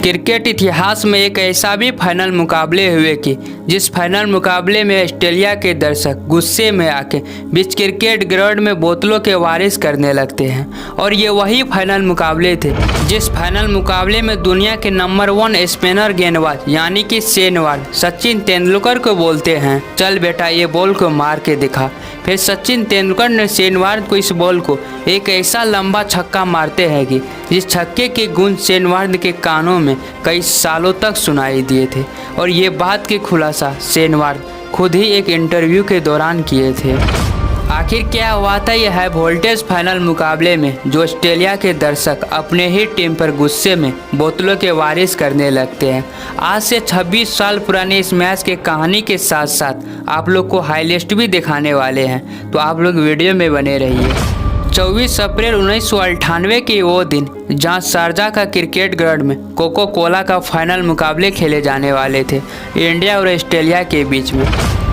Cricket इतिहास में एक ऐसा भी फाइनल मुकाबले हुए कि जिस फाइनल मुकाबले में ऑस्ट्रेलिया के दर्शक गुस्से में आके बीच क्रिकेट ग्राउंड में बोतलों के वारिस करने लगते हैं। और ये वही फाइनल मुकाबले थे जिस फाइनल मुकाबले में दुनिया के नंबर 1 स्पिनर गेंदबाज यानी कि शेन वार्न सचिन तेंदुलकर को बोलते हैं, चल बेटा ये बॉल को मार के दिखा। फिर सचिन तेंदुलकर ने शेन वार्न को इस बॉल को एक ऐसा लंबा छक्का मारते हैं कि जिस छक्के की गूंज शेन वार्न के कानों में कई सालों तक सुनाई दिए थे। और ये बात की खुलासा शेन वार्न खुद ही एक इंटरव्यू के दौरान किए थे। आखिर क्या हुआ था यह हाई वोल्टेज फाइनल मुकाबले में जो ऑस्ट्रेलिया के दर्शक अपने ही टीम पर गुस्से में बोतलों के वारिस करने लगते हैं। आज से 26 साल पुराने इस मैच के कहानी के साथ साथ आप लोग को हाईलाइट भी दिखाने वाले हैं, तो आप लोग वीडियो में बने रहिए। 24 अप्रैल 1998 के वो दिन जहां शारजा का क्रिकेट ग्राउंड में कोको कोला का फाइनल मुकाबले खेले जाने वाले थे इंडिया और ऑस्ट्रेलिया के बीच में।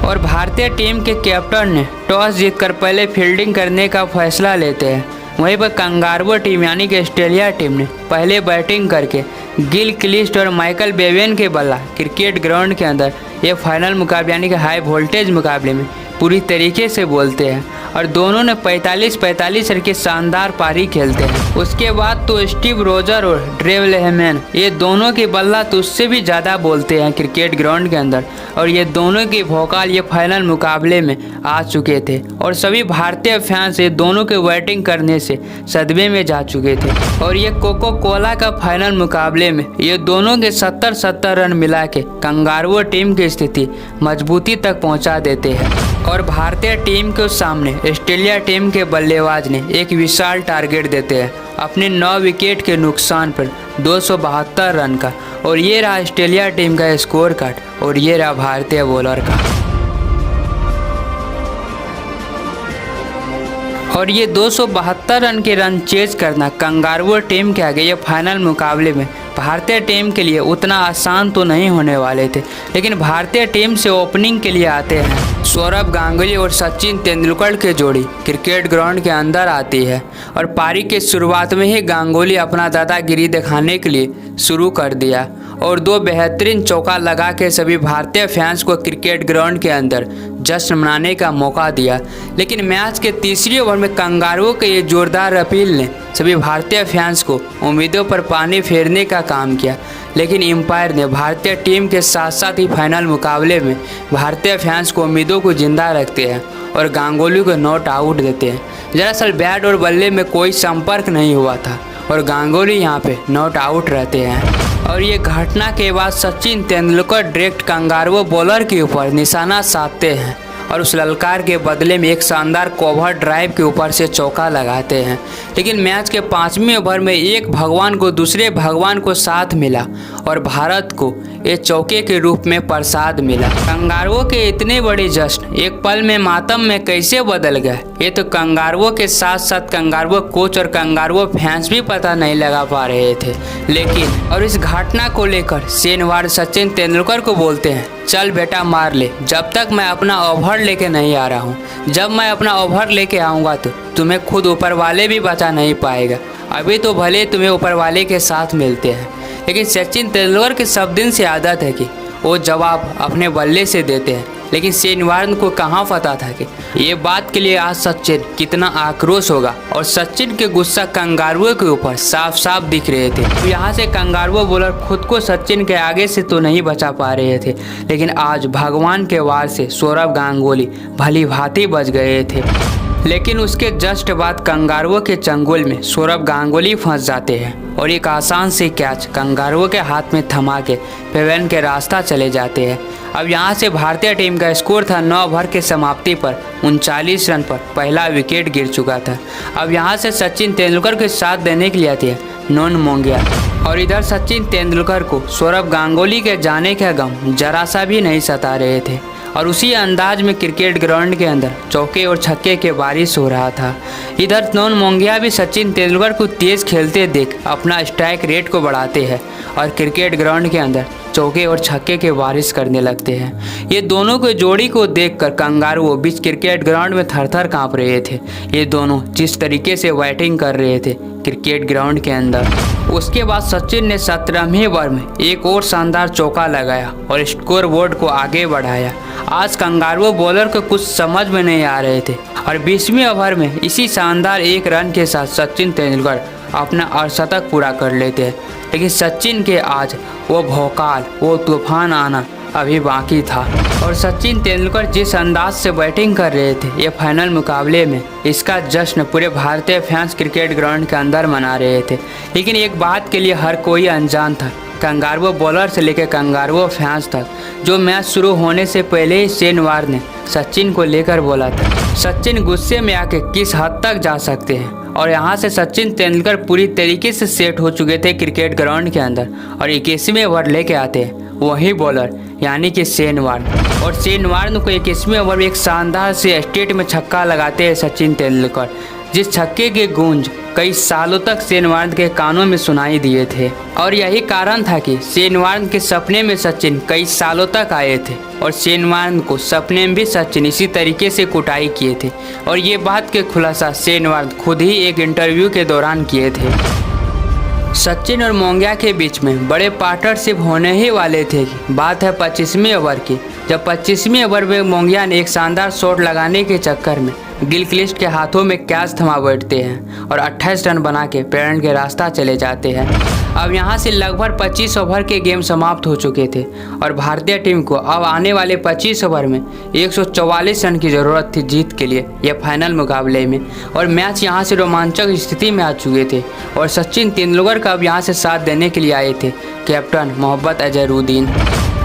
और भारतीय टीम के कैप्टन ने टॉस जीतकर पहले फील्डिंग करने का फैसला लेते हैं। वहीं पर कंगारू टीम यानी कि ऑस्ट्रेलिया टीम ने पहले बैटिंग करके गिल क्रिस्ट और माइकल बेवन के बल्ला क्रिकेट ग्राउंड के अंदर ये फाइनल मुकाबले यानी कि हाई वोल्टेज मुकाबले में पूरी तरीके से बोलते हैं। और दोनों ने 45-45 रन की शानदार पारी खेलते हैं। उसके बाद तो स्टीव रोजर और ड्रेव लेहमैन ये दोनों की बल्ला तो उससे भी ज़्यादा बोलते हैं क्रिकेट ग्राउंड के अंदर। और ये दोनों की भौकाल ये फाइनल मुकाबले में आ चुके थे और सभी भारतीय फैंस ये दोनों के बैटिंग करने से सदमे में जा चुके थे। और ये कोको कोला का फाइनल मुकाबले में ये दोनों के 70-70 रन मिला के कंगारू टीम की स्थिति मजबूती तक पहुँचा देते हैं। और भारतीय टीम के सामने ऑस्ट्रेलिया टीम के बल्लेबाज ने एक विशाल टारगेट देते हैं अपने 9 विकेट के नुकसान पर 272 रन का। और ये रहा ऑस्ट्रेलिया टीम का स्कोर कार्ड और ये रहा भारतीय बॉलर का। और ये 272 रन के रन चेज करना कंगारू टीम के आगे ये फाइनल मुकाबले में भारतीय टीम के लिए उतना आसान तो नहीं होने वाले थे। लेकिन भारतीय टीम से ओपनिंग के लिए आते हैं सौरव गांगुली और सचिन तेंदुलकर की जोड़ी क्रिकेट ग्राउंड के अंदर आती है। और पारी के शुरुआत में ही गांगुली अपना दादागिरी दिखाने के लिए शुरू कर दिया और 2 बेहतरीन चौका लगा के सभी भारतीय फैंस को क्रिकेट ग्राउंड के अंदर जश्न मनाने का मौका दिया। लेकिन मैच के तीसरी ओवर में कंगारू के ये जोरदार अपील ने सभी भारतीय फैंस को उम्मीदों पर पानी फेरने का काम किया। लेकिन एम्पायर ने भारतीय टीम के साथ साथ ही फाइनल मुकाबले में भारतीय फैंस को उम्मीदों को जिंदा रखते हैं और गांगुली को नॉट आउट देते हैं। दरअसल बैट और बल्ले में कोई संपर्क नहीं हुआ था और गांगुली यहाँ पे नॉट आउट रहते हैं। और ये घटना के बाद Sachin Tendulkar direct kangaroo bowler के ऊपर निशाना साधते हैं और उस ललकार के बदले में एक शानदार कवर ड्राइव के ऊपर से चौका लगाते हैं। लेकिन मैच के 5वें ओवर में एक भगवान को दूसरे भगवान को साथ मिला और भारत को ये चौके के रूप में प्रसाद मिला। कंगारुओं के इतने बड़े जश्न एक पल में मातम में कैसे बदल गए ये तो कंगारुओं के साथ साथ कंगारू कोच और कंगारू फैंस भी पता नहीं लगा पा रहे थे। लेकिन और इस घटना को लेकर शेन वार्न सचिन तेंदुलकर को बोलते हैं, चल बेटा मार ले, जब तक मैं अपना ओवर लेके नहीं आ रहा हूँ। जब मैं अपना ओवर लेके आऊँगा तो तुम्हें खुद ऊपर वाले भी बचा नहीं पाएगा। अभी तो भले तुम्हें ऊपर वाले के साथ मिलते हैं। लेकिन सचिन तेंदुलकर की सब दिन से आदत है कि वो जवाब अपने बल्ले से देते हैं। लेकिन शेन वार्न को कहाँ पता था कि ये बात के लिए आज सचिन कितना आक्रोश होगा। और सचिन के गुस्सा कंगारुओं के ऊपर साफ साफ दिख रहे थे। तो यहाँ से कंगारू बॉलर खुद को सचिन के आगे से तो नहीं बचा पा रहे थे, लेकिन आज भगवान के वार से सौरव गांगुली भली भांति बच गए थे। लेकिन उसके जस्ट बाद कंगारुओं के चंगुल में सौरव गांगुली फंस जाते हैं और एक आसान से कैच कंगारुओं के हाथ में थमा के पेवन के रास्ता चले जाते हैं। अब यहाँ से भारतीय टीम का स्कोर था 9 ओवर के समाप्ति पर 39 रन पर पहला विकेट गिर चुका था। अब यहाँ से सचिन तेंदुलकर के साथ देने के लिए आते हैं नॉन मोंगिया। और इधर सचिन तेंदुलकर को सौरव गांगुली के जाने का गम जरा सा भी नहीं सता रहे थे। और उसी अंदाज में क्रिकेट ग्राउंड के अंदर चौके और छक्के के बारिश हो रहा था। इधर नॉन मोंगिया भी सचिन तेंदुलकर को तेज खेलते देख अपना स्ट्राइक रेट को बढ़ाते हैं और क्रिकेट ग्राउंड के अंदर चौके और छक्के के बारिश करने लगते हैं। ये दोनों को जोड़ी को देखकर कंगारू बीच क्रिकेट ग्राउंड में थर थर काँप रहे थे। ये दोनों जिस तरीके से बैटिंग कर रहे थे क्रिकेट ग्राउंड के अंदर। उसके बाद सचिन ने 17वें ओवर में एक और शानदार चौका लगाया और स्कोर बोर्ड को आगे बढ़ाया। आज कंगारू बॉलर को कुछ समझ में नहीं आ रहे थे और 20वें ओवर में इसी शानदार एक रन के साथ सचिन तेंदुलकर अपना अर्धशतक पूरा कर लेते हैं। लेकिन सचिन के आज वो भौकाल, वो तूफान आना अभी बाकी था और सचिन तेंदुलकर जिस अंदाज से बैटिंग कर रहे थे ये फाइनल मुकाबले में, इसका जश्न पूरे भारतीय फैंस क्रिकेट ग्राउंड के अंदर मना रहे थे। लेकिन एक बात के लिए हर कोई अनजान था, कंगारू बॉलर से लेकर कंगारू फैंस तक। जो मैच शुरू होने से पहले ही शेन वॉर्न ने सचिन को लेकर बोला था सचिन गुस्से में आके किस हद तक जा सकते हैं। और यहाँ से सचिन तेंदुलकर पूरी तरीके से सेट हो चुके थे क्रिकेट ग्राउंड के अंदर और 21वें ओवर लेके आते हैं वही बॉलर यानी कि शेन वॉर्न। और शेन वॉर्न को 21वें ओवर में एक शानदार से स्ट्रेट में छक्का लगाते हैं सचिन तेंदुलकर, जिस छक्के की गूंज कई सालों तक शेन वॉर्न के कानों में सुनाई दिए थे। और यही कारण था कि शेन वॉर्न के सपने में सचिन कई सालों तक आए थे और शेन वॉर्न को सपने में भी सचिन इसी तरीके से कुटाई किए थे। और ये बात के खुलासा शेन वॉर्न खुद ही एक इंटरव्यू के दौरान किए थे। सचिन और मोंगिया के बीच में बड़े पार्टनरशिप होने ही वाले थे। बात है 25वें ओवर की, जब 25वें ओवर में मोंगिया ने एक शानदार शॉट लगाने के चक्कर में गिलक्रिस्ट के हाथों में कैच थमा बैठते हैं और 28 रन बना के पेरेंट के रास्ता चले जाते हैं। अब यहाँ से लगभग 25 ओवर के गेम समाप्त हो चुके थे और भारतीय टीम को अब आने वाले 25 ओवर में 144 रन की ज़रूरत थी जीत के लिए यह फाइनल मुकाबले में। और मैच यहाँ से रोमांचक स्थिति में आ चुके थे और सचिन तेंदुलकर का अब यहाँ से साथ देने के लिए आए थे कैप्टन मोहम्मद अजहरुद्दीन।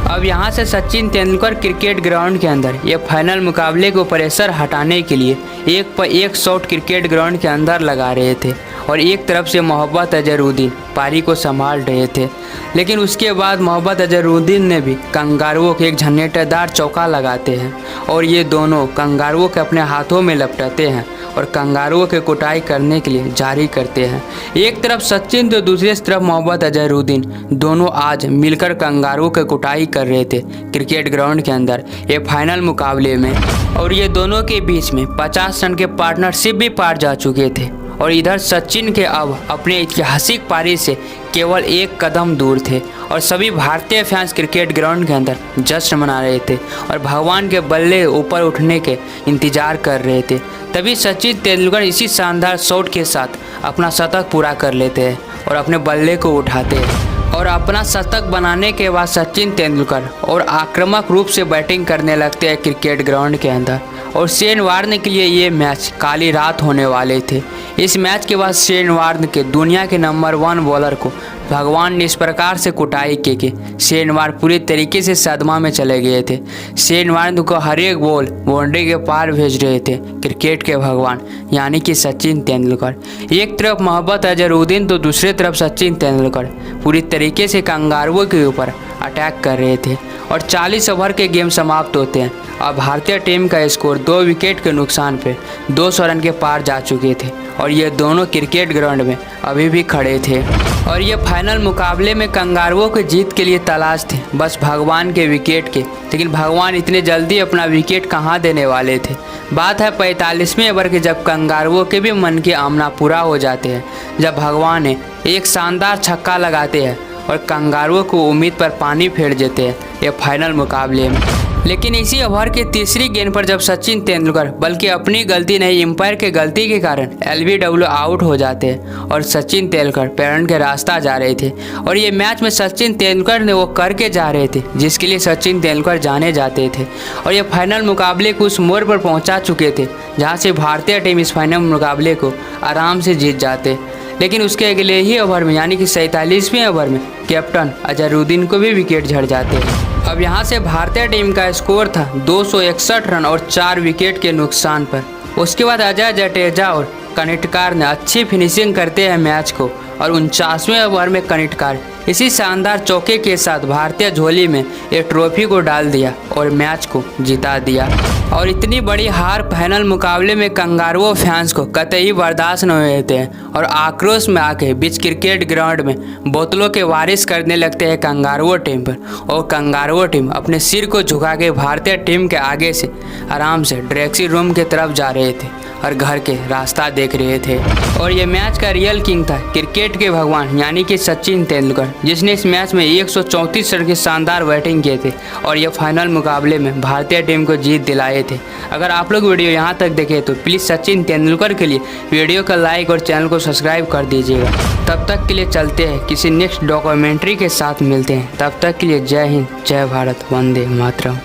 अब यहाँ से सचिन तेंदुलकर क्रिकेट ग्राउंड के अंदर ये फाइनल मुकाबले को प्रेशर हटाने के लिए एक पर एक शॉट क्रिकेट ग्राउंड के अंदर लगा रहे थे और एक तरफ से मोहम्मद अजहरुद्दीन पारी को संभाल रहे थे। लेकिन उसके बाद मोहम्मद अजहरुद्दीन ने भी कंगारुओं के एक झन्नेटेदार चौका लगाते हैं और ये दोनों कंगारुओं के अपने हाथों में लपटाते हैं और कंगारुओं के कुटाई करने के लिए जारी करते हैं। एक तरफ सचिन तो दूसरी तरफ मोहम्मद अजहरुद्दीन, दोनों आज मिलकर कंगारुओं के कुटाई कर रहे थे क्रिकेट ग्राउंड के अंदर ये फाइनल मुकाबले में। और ये दोनों के बीच में 50 रन के पार्टनरशिप भी पार जा चुके थे और इधर सचिन के अब अपने ऐतिहासिक पारी से केवल एक कदम दूर थे और सभी भारतीय फैंस क्रिकेट ग्राउंड के अंदर जश्न मना रहे थे और भगवान के बल्ले ऊपर उठने के इंतजार कर रहे थे। तभी सचिन तेंदुलकर इसी शानदार शॉट के साथ अपना शतक पूरा कर लेते हैं और अपने बल्ले को उठाते हैं। और अपना शतक बनाने के बाद सचिन तेंदुलकर और आक्रामक रूप से बैटिंग करने लगते हैं क्रिकेट ग्राउंड के अंदर। और शेन वॉर्न के लिए ये मैच काली रात होने वाले थे। इस मैच के बाद शेन वॉर्न के दुनिया के नंबर 1 बॉलर को भगवान ने इस प्रकार से कुटाई की कि शेन वॉर्न पूरी तरीके से सदमा में चले गए थे। शेन वॉर्न को हर एक बॉल बाउंड्री के पार भेज रहे थे क्रिकेट के भगवान यानी कि सचिन तेंदुलकर। एक तरफ मोहम्मद अजहरुद्दीन तो दूसरी तरफ सचिन तेंदुलकर पूरी तरीके से कंगारुओं के ऊपर अटैक कर रहे थे और 40 ओवर के गेम समाप्त होते हैं। अब भारतीय टीम का स्कोर 2 विकेट के नुकसान पे 200 रन के पार जा चुके थे और ये दोनों क्रिकेट ग्राउंड में अभी भी खड़े थे। और ये फाइनल मुकाबले में कंगारुओं की जीत के लिए तलाश थे बस भगवान के विकेट के। लेकिन भगवान इतने जल्दी अपना विकेट कहाँ देने वाले थे। बात है 45वें ओवर के, जब कंगारुओं के भी मन की आमना पूरा हो जाते हैं, जब भगवान ने एक शानदार छक्का लगाते हैं और कंगारुओं को उम्मीद पर पानी फेर देते हैं ये फाइनल मुकाबले में। लेकिन इसी ओवर के तीसरी गेंद पर जब सचिन तेंदुलकर बल्कि अपनी गलती नहीं एम्पायर के गलती के कारण LBW आउट हो जाते हैं और सचिन तेंदुलकर पेरेंट के रास्ता जा रहे थे। और ये मैच में सचिन तेंदुलकर ने वो करके जा रहे थे जिसके लिए सचिन तेंदुलकर जाने जाते थे। और ये फाइनल मुकाबले को उस मोड़ पर पहुँचा चुके थे जहाँ से भारतीय टीम इस फाइनल मुकाबले को आराम से जीत जाते। लेकिन उसके अगले ही ओवर में यानी कि 47वें ओवर में कैप्टन अजहरुद्दीन को भी विकेट झड़ जाते हैं। अब यहाँ से भारतीय टीम का स्कोर था 261 रन और 4 विकेट के नुकसान पर। उसके बाद अजय जडेजा और कनिटकार ने अच्छी फिनिशिंग करते हैं मैच को और 49वें ओवर में कनेक्ट कर इसी शानदार चौके के साथ भारतीय झोली में ये ट्रॉफी को डाल दिया और मैच को जिता दिया। और इतनी बड़ी हार फाइनल मुकाबले में कंगारुओं फैंस को कतई बर्दाश्त न हुए थे और आक्रोश में आके बीच क्रिकेट ग्राउंड में बोतलों के वारिस करने लगते हैं कंगारुओं टीम पर। और कंगारुओं टीम अपने सिर को झुका के भारतीय टीम के आगे से आराम से ड्रेसिंग रूम की तरफ जा रहे थे और घर के रास्ता देख रहे थे। और ये मैच का रियल किंग था क्रिकेट के भगवान यानी कि सचिन तेंदुलकर, जिसने इस मैच में 134 रन की शानदार बैटिंग किए थे और ये फाइनल मुकाबले में भारतीय टीम को जीत दिलाए थे। अगर आप लोग वीडियो यहाँ तक देखे तो प्लीज़ सचिन तेंदुलकर के लिए वीडियो का लाइक और चैनल को सब्सक्राइब कर दीजिएगा। तब तक के लिए चलते हैं, किसी नेक्स्ट डॉक्यूमेंट्री के साथ मिलते हैं। तब तक के लिए जय हिंद, जय भारत, वंदे मातरम।